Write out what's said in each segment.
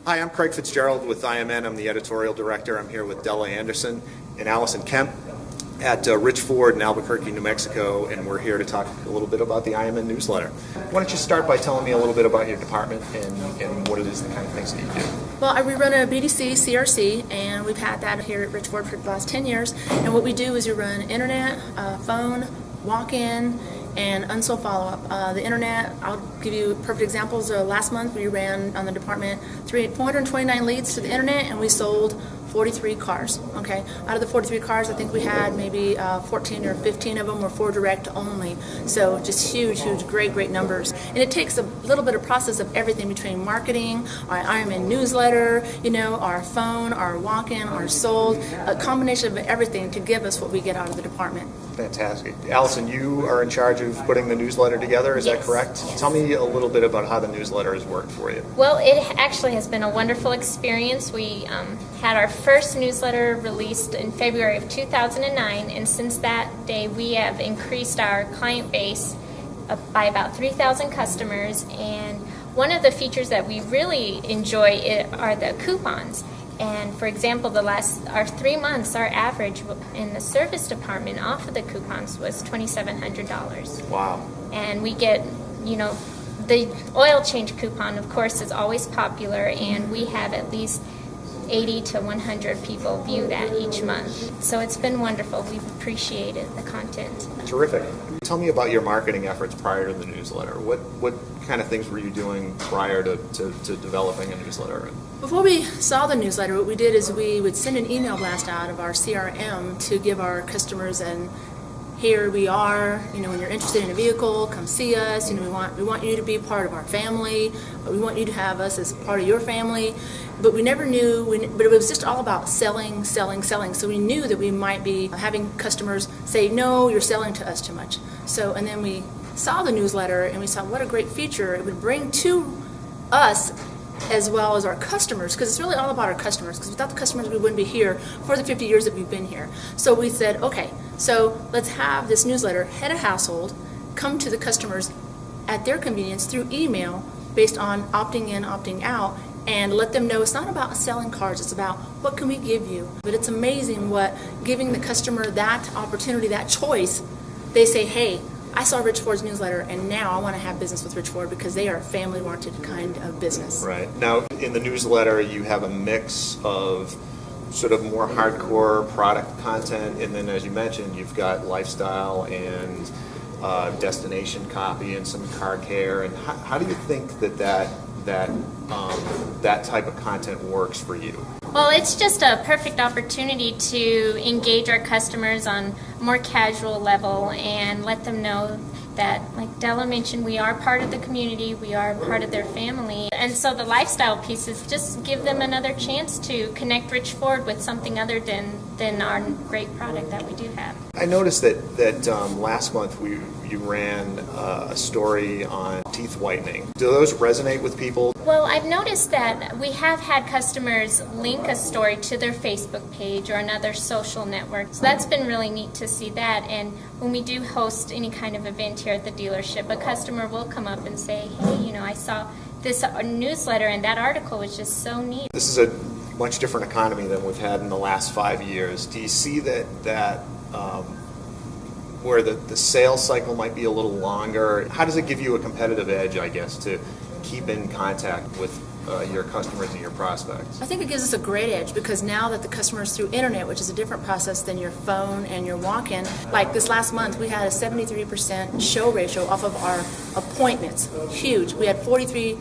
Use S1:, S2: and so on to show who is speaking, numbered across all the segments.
S1: Hi, I'm Craig Fitzgerald with IMN. I'm the editorial director. I'm here with Della Andersen and Allison Kemp at Rich Ford in Albuquerque, New Mexico, and we're here to talk a little bit about the IMN newsletter. Why don't you start by telling me a little bit about your department and what it is, the kind of things that you do?
S2: Well, we run a BDC CRC, and we've had that here at Rich Ford for the last 10 years. And what we do is we run internet, phone, walk-in, and unsold follow-up. The internet, I'll give you perfect examples. Last month we ran on the department 429 leads to the internet, and we sold 43 cars. Okay, out of the 43 cars, I think we had maybe 14 or 15 of them were Ford Direct only. So just huge, great numbers. And it takes a little bit of process of everything between marketing, our IMN newsletter, our phone, our walk-in, our sold, a combination of everything to give us what we get out of the department.
S1: Fantastic. Allison, you are in charge of putting the newsletter together, is that correct?
S3: Yes.
S1: Tell me a little bit about how the newsletter has worked for you.
S3: Well, it actually has been a wonderful experience. We had our first newsletter released in February of 2009, and since that day we have increased our client base by about 3,000 customers, and one of the features that we really enjoy are the coupons. And for example, our 3 months, our average in the service department off of the coupons was $2,700.
S1: Wow.
S3: And we get, the oil change coupon, of course, is always popular, and we have at least 80 to 100 people view that each month. So it's been wonderful. We've appreciated the content.
S1: Terrific. Tell me about your marketing efforts prior to the newsletter. What kind of things were you doing prior to developing a newsletter?
S2: Before we saw the newsletter, what we did is we would send an email blast out of our CRM to give our customers here we are, when you're interested in a vehicle, come see us. We want you to be part of our family. We want you to have us as part of your family. But we never knew, but it was just all about selling. So we knew that we might be having customers say, no, you're selling to us too much. And then we saw the newsletter and we saw what a great feature it would bring to us as well as our customers, because it's really all about our customers, because without the customers we wouldn't be here for the 50 years that we've been here. So we said, okay, so let's have this newsletter, head of household, come to the customers at their convenience through email based on opting in, opting out, and let them know it's not about selling cars, it's about what can we give you. But it's amazing what giving the customer that opportunity, that choice, they say, hey, I saw Rich Ford's newsletter, and now I want to have business with Rich Ford because they are a family-oriented kind of business.
S1: Right. Now, in the newsletter, you have a mix of sort of more hardcore product content, and then, as you mentioned, you've got lifestyle and destination copy and some car care. And how do you think that type of content works for you?
S3: Well, it's just a perfect opportunity to engage our customers on a more casual level and let them know that, like Della mentioned, we are part of the community, we are part of their family. And so the lifestyle pieces just give them another chance to connect Rich Ford with something other than our great product that we do have.
S1: I noticed that last month you ran a story on teeth whitening. Do those resonate with people?
S3: Well, I've noticed that we have had customers link a story to their Facebook page or another social network. So that's been really neat to see that. And when we do host any kind of event here at the dealership, a customer will come up and say, hey, I saw this newsletter and that article was just so neat.
S1: This is a much different economy than we've had in the last 5 years. Do you see that where the sales cycle might be a little longer? How does it give you a competitive edge, I guess, to keep in contact with your customers and your prospects?
S2: I think it gives us a great edge because now that the customers through internet, which is a different process than your phone and your walk-in, like this last month we had a 73% show ratio off of our appointments. Huge. We had 43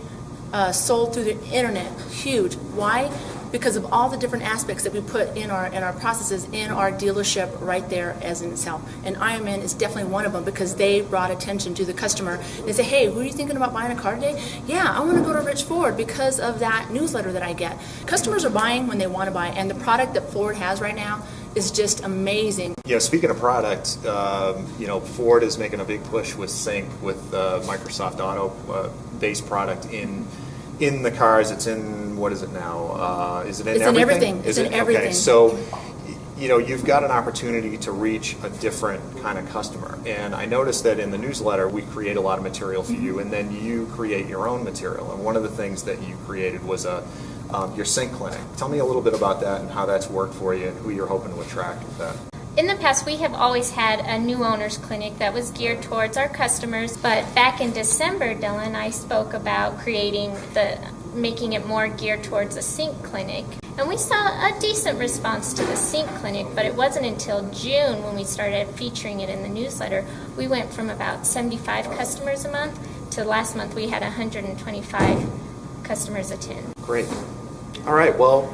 S2: sold through the internet. Huge. Why? Because of all the different aspects that we put in our processes in our dealership right there as in itself. And IMN is definitely one of them because they brought attention to the customer. They say, hey, who are you thinking about buying a car today? Yeah, I want to go to Rich Ford because of that newsletter that I get. Customers are buying when they want to buy, and the product that Ford has right now is just amazing.
S1: Speaking of product, Ford is making a big push with Sync with Microsoft Auto based product in the cars. It's in, what is it now? Is it in everything?
S2: It's in everything.
S1: Okay, so you've got an opportunity to reach a different kind of customer. And I noticed that in the newsletter, we create a lot of material for you, and then you create your own material. And one of the things that you created was a your sink clinic. Tell me a little bit about that and how that's worked for you and who you're hoping to attract with that.
S3: In the past, we have always had a new owners clinic that was geared towards our customers, but back in December, Della and I spoke about making it more geared towards a sink clinic. And we saw a decent response to the sink clinic, but it wasn't until June when we started featuring it in the newsletter. We went from about 75 customers a month to last month we had 125 customers attend.
S1: Great. All right, well,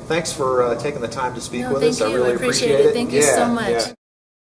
S1: thanks for taking the time to speak with us.
S2: Thank you.
S1: I really appreciate it.
S2: Thank you so much.
S1: Yeah.